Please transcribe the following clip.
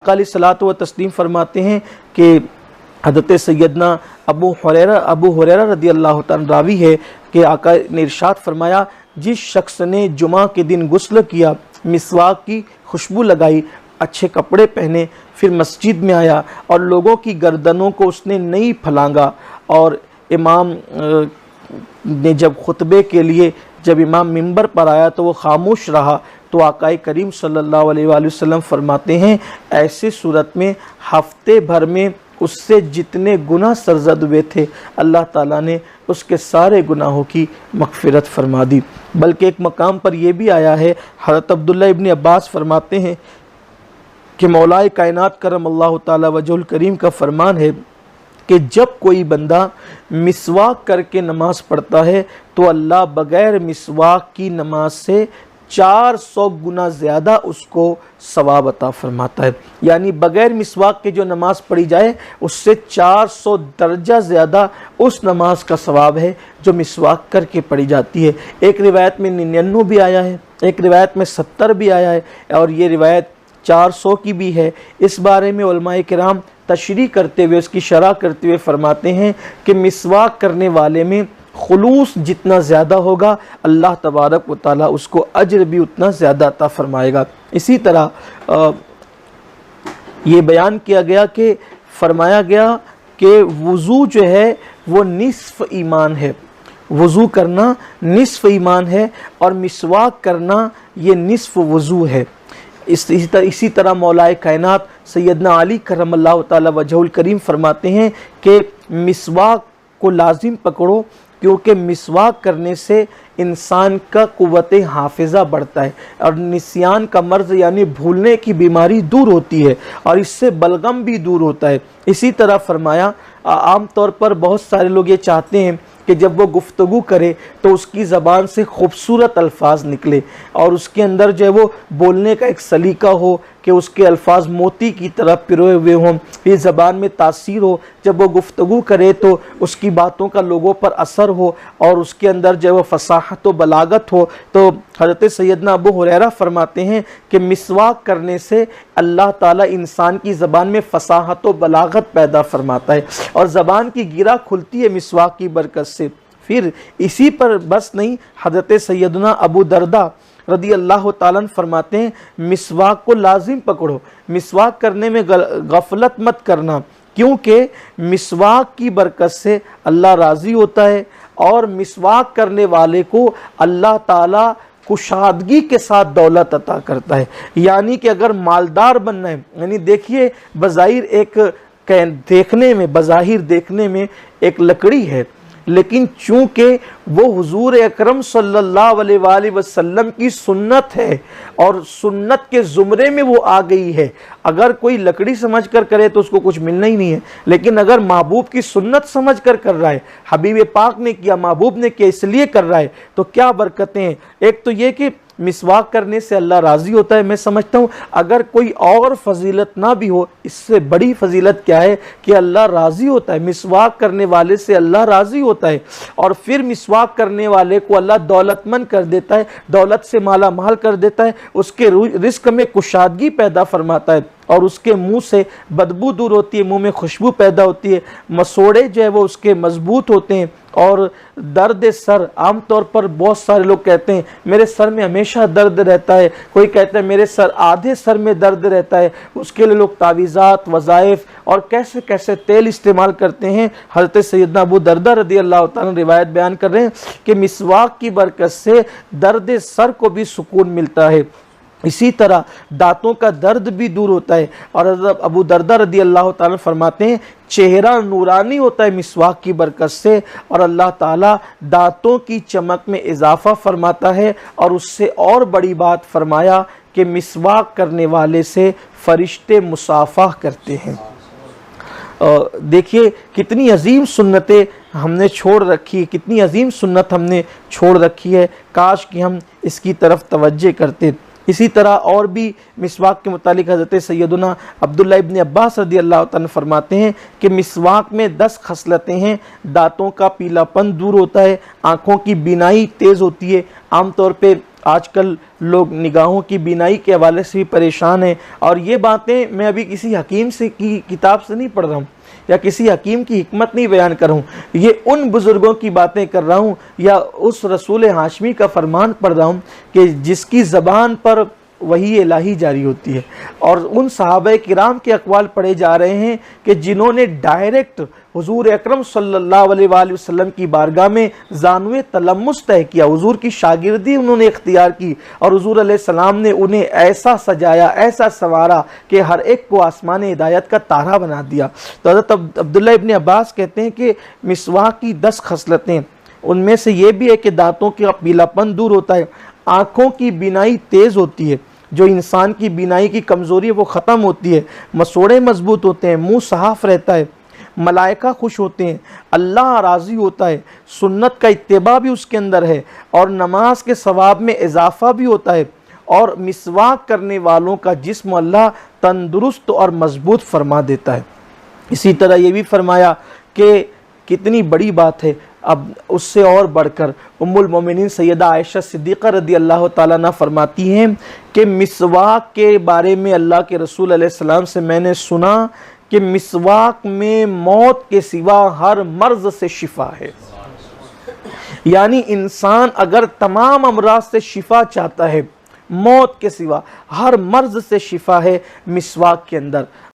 अलैहिस्सलातु व तस्लीम फरमाते हैं कि हज़रत सैयदना अबू हुरैरा रदी अल्लाह तआला रावी है कि आका ने इरशाद फरमाया, जिस शख्स ने जुमा के दिन गुस्ल किया, मिसवाक की खुशबू लगाई, अच्छे कपड़े पहने, फिर मस्जिद में आया और लोगों की गर्दनों को उसने नहीं फलांगा और इमाम ने जब खुतबे के लिए जब इमाम मिंबर पर आया तो वो खामोश रहा, तो आकाए करीम सल्लल्लाहु अलैहि वसल्लम फरमाते हैं, ऐसे सूरत में हफ्ते भर में उससे जितने गुनाह सरजद हुए थे अल्लाह ताला ने उसके सारे गुनाहों की मग़फ़िरत फरमा दी। बल्कि एक मकाम पर यह भी आया है, हज़रत अब्दुल्लाह इब्न अब्बास फरमाते हैं कि मौलाए कायनात करम अल्लाह ताला वजहुल करीम का फरमान है कि जब कोई बंदा मिसवाक करके नमाज़ पढ़ता है तो अल्लाह बग़ैर मिसवाक की नमाज से 400 गुना ज़्यादा उसको सवाब अता फरमाता है। यानी बग़ैर मिसवाक के जो नमाज़ पढ़ी जाए उससे 400 दर्जा ज़्यादा उस नमाज का सवाब है जो मिसवाक करके पढ़ी जाती है। एक रिवायत में 99 भी आया है, एक रिवायत में 70 भी आया है और ये रिवायत 400 की भी है। इस बारे में उलमाए किराम तशरीह करते हुए, उसकी शरह करते हुए फरमाते हैं कि मिसवाक करने वाले में खुलूस जितना ज़्यादा होगा अल्लाह तबारक व तआला उसको अज्र भी उतना ज़्यादा अता फरमाएगा। इसी तरह ये बयान किया गया कि फरमाया गया कि वज़ू जो है वो निस्फ़ ईमान है, वज़ू करना निस्फ़ ईमान है और मिसवाक करना ये निस्फ़ वज़ू है। इसी तरह मौलाए कायनात सैयदना अली करमल्लाहु ताला वजहुल करीम फरमाते हैं कि मिसवाक को लाजिम पकड़ो, क्योंकि मिसवाक करने से इंसान का कुव्वत हाफिज़ा बढ़ता है और निस्यान का मर्ज़ यानी भूलने की बीमारी दूर होती है और इससे बलगम भी दूर होता है। इसी तरह फरमाया, आम तौर पर बहुत सारे लोग ये चाहते हैं कि जब वो गुफ्तगू करे तो उसकी ज़बान से खूबसूरत अल्फाज निकले और उसके अंदर जो है वो बोलने का एक सलीका हो कि उसके अल्फाज मोती की तरह पिरोए हुए हों, ये ज़बान में तासीर हो, जब वो गुफ्तगू करे तो उसकी बातों का लोगों पर असर हो और उसके अंदर जो है वो फसाहत व बलागत हो। तो हज़रत सैयदना अबू हुरैरा फरमाते हैं कि मिसवाक करने से अल्लाह ताला इंसान की ज़बान में फसाहत व बलागत पैदा फरमाता है और ज़बान की गिरा खुलती है मिसवाक की बरकत से। फिर इसी पर बस नहीं, हज़रत सैयदना अबू दरदा रदी अल्लाह ताला फरमाते हैं, मिसवाक को लाजिम पकड़ो, मिसवाक करने में गफलत मत करना, क्योंकि मिसवाक की बरकत से अल्लाह राज़ी होता है और मिसवाक करने वाले को अल्लाह ताला कुशादगी के साथ दौलत अता करता है। यानी कि अगर मालदार बनना है, यानी देखिए बज़ाहिर देखने में एक लकड़ी है, लेकिन चूँकि वो हुजूर अकरम सल्लल्लाहु अलैहि वसल्लम की सुन्नत है और सुन्नत के ज़ुमरे में वो आ गई है, अगर कोई लकड़ी समझ कर करे तो उसको कुछ मिलना ही नहीं है। लेकिन अगर महबूब की सुन्नत समझ कर रहा है, हबीब पाक ने किया, महबूब ने किया, इसलिए कर रहा है, तो क्या बरकतें हैं। एक तो ये कि मिसवाक करने से अल्लाह राज़ी होता है। मैं समझता हूँ अगर कोई और फजीलत ना भी हो, इससे बड़ी फजीलत क्या है कि अल्लाह राज़ी होता है, मिसवाक करने वाले से अल्लाह राज़ी होता है और फिर मिसवाक करने वाले को अल्लाह दौलतमंद कर देता है, दौलत से माला माल कर देता है, उसके रिस्क में कुशादगी पैदा फरमाता है और उसके मुंह से बदबू दूर होती है, मुंह में खुशबू पैदा होती है, मसोड़े जो है वो उसके मजबूत होते हैं और दर्द सर, आम तौर पर बहुत सारे लोग कहते हैं मेरे सर में हमेशा दर्द रहता है, कोई कहता है मेरे सर आधे सर में दर्द रहता है, उसके लिए लोग तावीज़ात, वज़ाइफ और कैसे कैसे तेल इस्तेमाल करते हैं। हज़रत सैयदना अबू दरदा रदी अल्लाह ताला रिवायत बयान कर रहे हैं कि मिसवाक की बरकत से दर्द सर को भी सुकून मिलता है, इसी तरह दांतों का दर्द भी दूर होता है। और अबू दरदा रदी अल्लाह ताला फरमाते हैं, चेहरा नूरानी होता है मिसवाक की बरकत से और अल्लाह ताला दांतों की चमक में इजाफा फरमाता है। और उससे और बड़ी बात फरमाया कि मिसवाक करने वाले से फरिश्ते मुसाफा करते हैं। देखिए कितनी अजीम सुन्नतें हमने छोड़ रखी है, कितनी अजीम सुन्नत हमने छोड़ रखी है, काश कि हम इसकी तरफ तवज्जो करते। इसी तरह और भी मिसवाक के मुतालिक हज़रत सैयदना अब्दुल्लाह इब्न अब्बास रदी अल्लाह तआला फरमाते हैं कि मिसवाक में 10 खसलतें हैं। दांतों का पीलापन दूर होता है, आँखों की बीनाई तेज़ होती है। आम तौर पे आजकल लोग निगाहों की बीनाई के हवाले से भी परेशान हैं। और ये बातें मैं अभी किसी हकीम से की किताब से नहीं पढ़ रहा हूँ या किसी हकीम की हिकमत नहीं बयान कर रहा हूँ, ये उन बुज़ुर्गों की बातें कर रहा हूँ या उस रसूल हाशमी का फरमान पढ़ रहा हूँ कि जिसकी ज़बान पर वही इलाही जारी होती है। और उन सहाबा किराम के अक़वाल पढ़े जा रहे हैं कि जिन्होंने डायरेक्ट हुजूर अकरम सल्लल्लाहु अलैहि वसल्लम की बारगाह में ज़ानुए तलम्मुस तय किया, हुजूर की शागिर्दी उन्होंने इख्तियार की और हुजूर अलैहिस्सलाम ने उन्हें ऐसा सजाया, ऐसा संवारा कि हर एक को आसमान हिदायत का तारा बना दिया। तो हज़रत अब्दुल्लाह इब्न अब्बास कहते हैं कि मिसवाक की 10 खसलतें, उनमें से ये भी है कि दांतों का पीलापन दूर होता है, आँखों की बीनाई तेज़ होती है, जो इंसान की बीनाई की कमज़ोरी है वो ख़त्म होती है, मसोड़े मजबूत होते हैं, मुंह साफ़ रहता है, मलाइका खुश होते हैं, अल्लाह राज़ी होता है, सुन्नत का इत्तिबा भी उसके अंदर है और नमाज के सवाब में इजाफ़ा भी होता है, और मिसवाक करने वालों का जिस्म अल्लाह तंदुरुस्त और मजबूत फरमा देता है। इसी तरह ये भी फरमाया कि कितनी बड़ी बात है, अब उससे और बढ़कर उम्मुल मोमिनीन सैयदा आयशा सिद्दीक़ा रदी अल्लाह ताला अन्हा फरमाती हैं कि मिसवाक के बारे में अल्लाह के रसूल अलैहिस्सलाम से मैंने सुना कि मिसवाक में मौत के सिवा हर मर्ज से शिफा है। यानी इंसान अगर तमाम अमराज से शिफा चाहता है, मौत के सिवा हर मर्ज से शिफा है मिसवाक के अंदर।